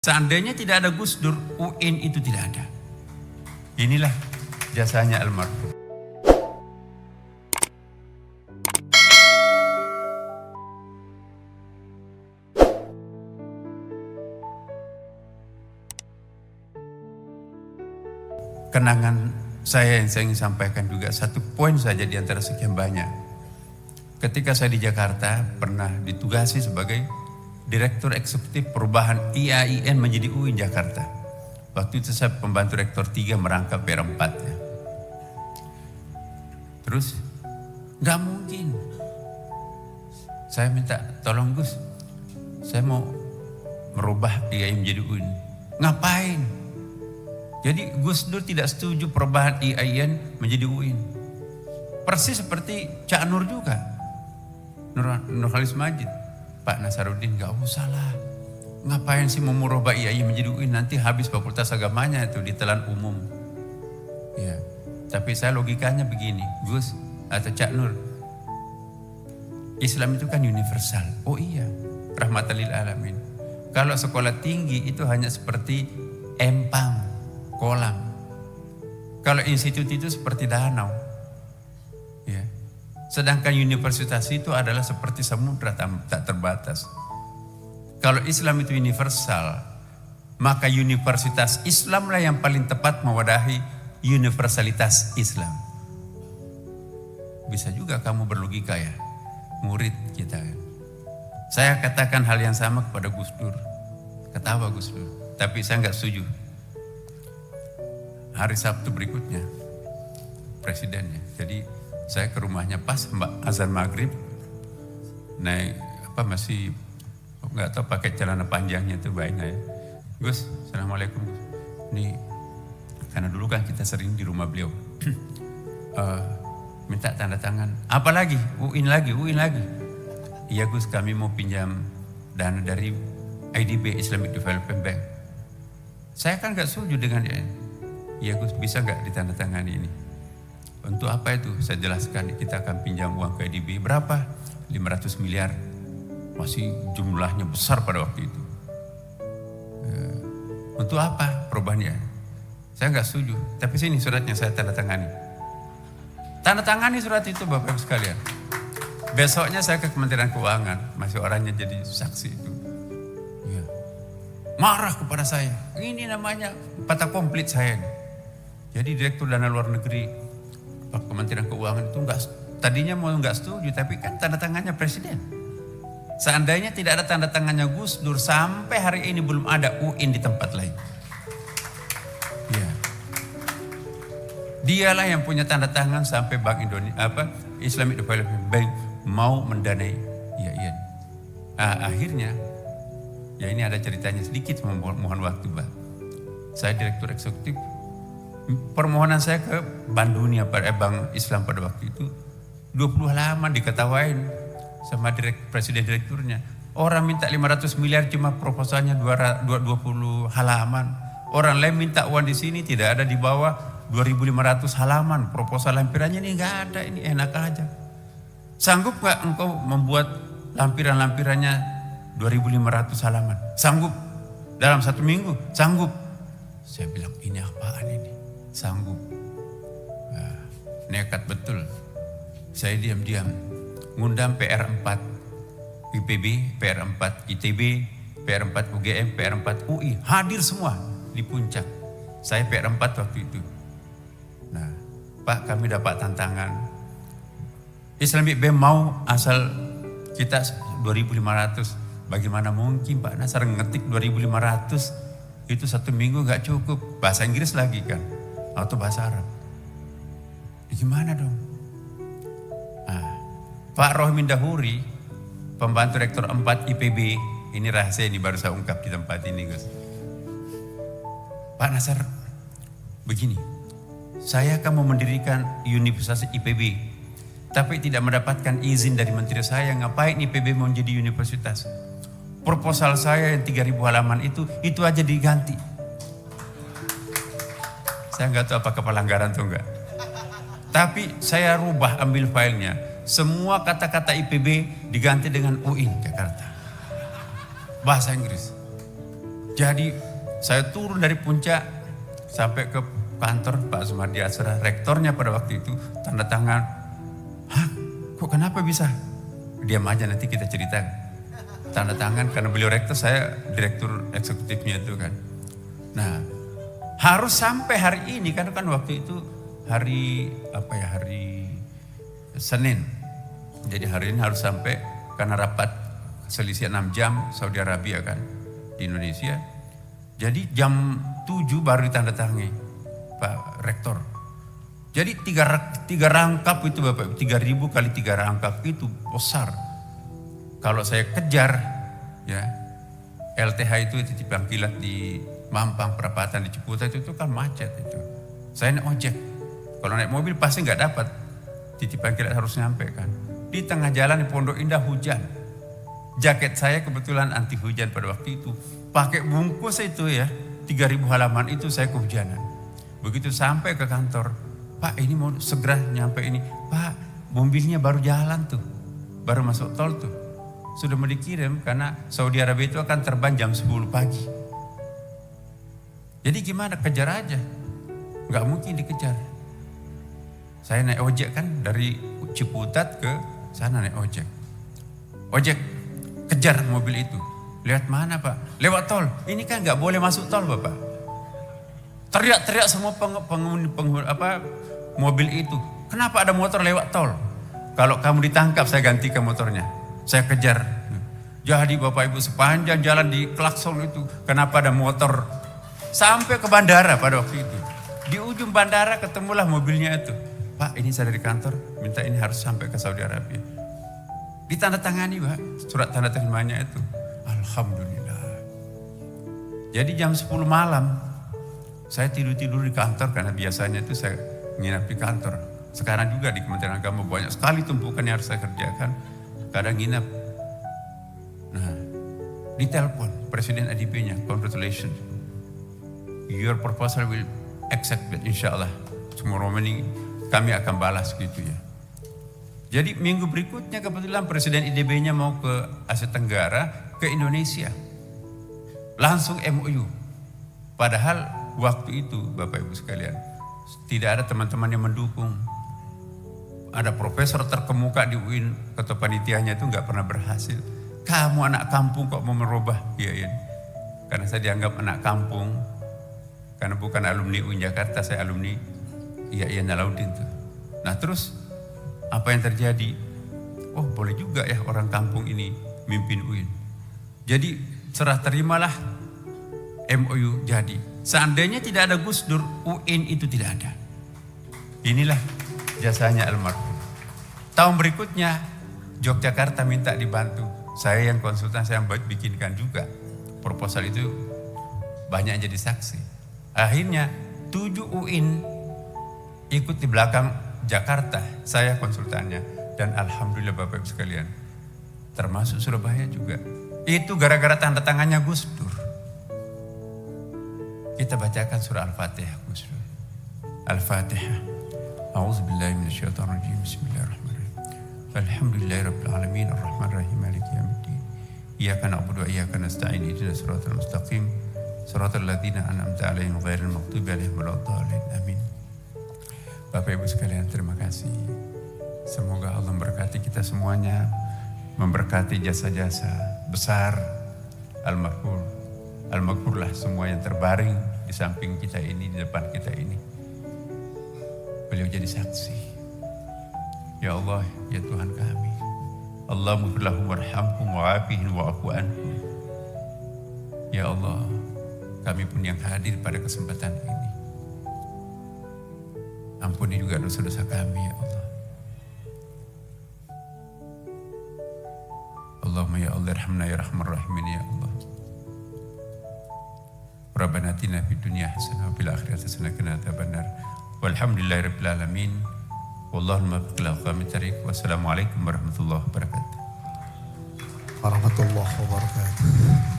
Seandainya tidak ada Gus Dur, UIN itu tidak ada. Inilah jasanya almarhum. Kenangan saya yang saya ingin sampaikan juga, satu poin saja di antara sekian banyak. Ketika saya di Jakarta pernah ditugasi sebagai Direktur Eksekutif Perubahan IAIN menjadi UIN Jakarta. Waktu itu saya pembantu rektor 3 merangkap PR4 ya. Terus nggak mungkin. Saya minta tolong Gus, saya mau merubah IAIN menjadi UIN. Ngapain? Jadi Gus Dur tidak setuju perubahan IAIN menjadi UIN. Persis seperti Cak Nur juga, Nurhalis Majid. Pak Nasaruddin, gak usah lah. Ngapain sih mau merubah IAIN menjadi UIN? Nanti habis fakultas agamanya itu ditelan umum. Ya, tapi saya logikanya begini, Gus atau Cak Nur, Islam itu kan universal. Oh iya, rahmatan lil alamin. Kalau sekolah tinggi itu hanya seperti empang, kolam. Kalau institut itu seperti danau. Ya. Sedangkan universitas itu adalah seperti samudra tak terbatas. Kalau Islam itu universal, maka universitas Islamlah yang paling tepat mewadahi universalitas Islam. Bisa juga kamu berlogika ya, murid kita. Saya katakan hal yang sama kepada Gus Dur. Ketawa Gus Dur, tapi saya nggak setuju. Hari Sabtu berikutnya, presidennya. Jadi saya ke rumahnya pas azan maghrib, naik masih nggak tahu pakai celana panjangnya tuh baiknya ya. Gus, assalamualaikum. Nih karena dulu kan kita sering di rumah beliau. Minta tanda tangan. Apa lagi? UIN lagi. Iya Gus, kami mau pinjam dana dari IDB, Islamic Development Bank. Saya kan nggak setuju dengan dia. Iya Gus, bisa nggak ditandatangani ini? Untuk apa itu? Saya jelaskan, kita akan pinjam uang ke IDB. Berapa? 500 miliar. Masih jumlahnya besar pada waktu itu. Untuk apa perubahannya? Saya nggak setuju. Tapi sini suratnya saya tanda tangani. Tanda tangani surat itu Bapak Ibu sekalian. Besoknya saya ke Kementerian Keuangan. Masih orangnya jadi saksi itu. Ya. Marah kepada saya. Ini namanya patah komplit saya. Jadi Direktur Dana Luar Negeri Kementerian Keuangan itu tadinya mau nggak setuju, tapi kan tanda tangannya presiden. Seandainya tidak ada tanda tangannya Gus Dur, sampai hari ini belum ada UIN di tempat lain. Ya. Dialah yang punya tanda tangan sampai Bank Indonesia, Islamic Development Bank mau mendanai IAIN. Akhirnya, ya ini ada ceritanya sedikit, mohon waktu Pak. Saya Direktur Eksekutif. Permohonan saya ke Bank Dunia Bank Islam pada waktu itu 20 halaman diketawain sama presiden direkturnya. Orang minta 500 miliar cuma proposalnya 20 halaman. Orang lain minta uang di sini tidak ada di bawah 2.500 halaman. Proposal lampirannya ini nggak ada, ini enak aja. Sanggup nggak engkau membuat lampiran-lampirannya 2.500 halaman? Sanggup? Dalam 1 minggu? Sanggup? Saya bilang ini apaan ini? Sanggup. Nekat betul. Saya diam-diam ngundang PR4 IPB, PR4 ITB, PR4 UGM, PR4 UI. Hadir semua di puncak. Saya PR4 waktu itu. Nah, Pak, kami dapat tantangan. Islamic Bank mau asal kita 2.500. Bagaimana mungkin Pak Nasar ngetik 2.500? Itu 1 minggu gak cukup. Bahasa Inggris lagi kan, atau bahasa Arab. Gimana dong? Pak Rohmin Dahuri, pembantu rektor 4 IPB, ini rahasia ini baru saya ungkap di tempat ini Gus. Pak Nasar, begini, saya akan mau mendirikan universitas IPB, tapi tidak mendapatkan izin dari menteri saya. Ngapain IPB mau menjadi universitas? Proposal saya yang 3.000 halaman itu aja diganti. Saya nggak tahu apakah pelanggaran atau enggak. Tapi saya rubah, ambil filenya. Semua kata-kata IPB diganti dengan UIN Jakarta. Bahasa Inggris. Jadi saya turun dari puncak sampai ke kantor Pak Sumardi Asra, rektornya pada waktu itu, tanda tangan. Hah, kok kenapa bisa? Diam aja, nanti kita cerita. Tanda tangan karena beliau rektor, saya direktur eksekutifnya itu kan. Nah, harus sampai hari ini kan waktu itu hari Senin. Jadi hari ini harus sampai karena rapat selisih 6 jam Saudi Arabia kan di Indonesia. Jadi jam 7 baru ditandatangani Pak Rektor. Jadi tiga rangkap itu Bapak, 3.000 kali 3 rangkap itu besar. Kalau saya kejar ya, LTH itu titipan kilat di Mampang perapatan di Ciputat itu kan macet itu. Saya naik ojek. Kalau naik mobil pasti nggak dapat. Titipan kilat harus nyampe kan. Di tengah jalan di Pondok Indah hujan. Jaket saya kebetulan anti hujan pada waktu itu. Pakai bungkus itu ya, 3.000 halaman itu saya kehujanan. Begitu sampai ke kantor, Pak ini mau segera nyampe ini. Pak, mobilnya baru jalan tuh. Baru masuk tol tuh. Sudah mau dikirim karena Saudi Arabia itu akan terbang jam 10 pagi. Jadi gimana? Kejar aja. Nggak mungkin dikejar. Saya naik ojek kan dari Ciputat ke sana naik ojek. Ojek kejar mobil itu. Lihat mana Pak? Lewat tol. Ini kan nggak boleh masuk tol Bapak. Teriak-teriak semua penghuni mobil itu. Kenapa ada motor lewat tol? Kalau kamu ditangkap saya gantikan motornya. Saya kejar. Jadi Bapak Ibu sepanjang jalan di klakson itu. Kenapa ada motor? Sampai ke bandara pada waktu itu. Di ujung bandara ketemulah mobilnya itu. Pak ini saya dari kantor, minta ini harus sampai ke Saudi Arabia. Ditandatangani Pak, surat tanda terimanya itu. Alhamdulillah. Jadi jam 10 malam, saya tidur-tidur di kantor karena biasanya itu saya nginap di kantor. Sekarang juga di Kementerian Agama banyak sekali tumpukan yang harus saya kerjakan. Kadang nginap. Nah, ditelepon Presiden ADB-nya, congratulations. Your proposal will accepted insyaAllah. Tomorrow morning kami akan balas gitu ya. Jadi minggu berikutnya kebetulan Presiden IDB-nya mau ke Asia Tenggara, ke Indonesia. Langsung MOU. Padahal waktu itu Bapak Ibu sekalian, tidak ada teman-teman yang mendukung. Ada profesor terkemuka di UIN, ketua panitianya itu nggak pernah berhasil. Kamu anak kampung kok mau merubah IAIN? Karena saya dianggap anak kampung. Karena bukan alumni UIN Jakarta, saya alumni IAIN Alauddin tuh. Nah terus apa yang terjadi? Oh boleh juga ya orang kampung ini mimpin UIN. Jadi serah terimalah MOU jadi. Seandainya tidak ada Gus Dur, UIN itu tidak ada. Inilah jasanya almarhum. Tahun berikutnya Yogyakarta minta dibantu. Saya yang konsultan, saya yang bikinkan juga. Proposal itu banyak yang jadi saksi. Akhirnya 7 UIN ikut di belakang Jakarta, saya konsultannya. Dan alhamdulillah Bapak Ibu sekalian, termasuk Surabaya juga. Itu gara-gara tanda tangannya Gus Dur. Kita bacakan surah Al-Fatihah Gus Dur. Al-Fatihah. A'udzubillahi minasyaitonirrajim. Bismillahirrahmanirrahim. Alhamdulillahirabbil alamin arrahmanirrahim maliki yaumiddin. Iyyaka na'budu wa iyyaka nasta'in ihdinas siratal mustaqim. Siratal ladzina an'amta 'alaihim ghairil maghdubi 'alaihim waladdallin. Amin. Bapak Ibu sekalian, terima kasih. Semoga Allah memberkati kita semuanya, memberkati jasa-jasa besar almarhum. Al-Maghfurlah semua yang terbaring di samping kita ini, di depan kita ini. Beliau jadi saksi. Ya Allah, ya Tuhan kami. Allahumma firlahum warhamhum wa'afihim wa'afu anhum. Ya Allah, kami pun yang hadir pada kesempatan ini. Ampuni juga dosa-dosa kami ya Allah. Allahumma ya Allah irhamna ya rahman rahimin ya Allah. Rabbana atina fid dunya hasanah wa fil akhirati hasanah wa qina adzabannar. Walhamdulillahirabbil alamin. Wallahul muwaffiq ila aqwamit thariq. Wassalamualaikum warahmatullahi wabarakatuh. Warahmatullahi wabarakatuh.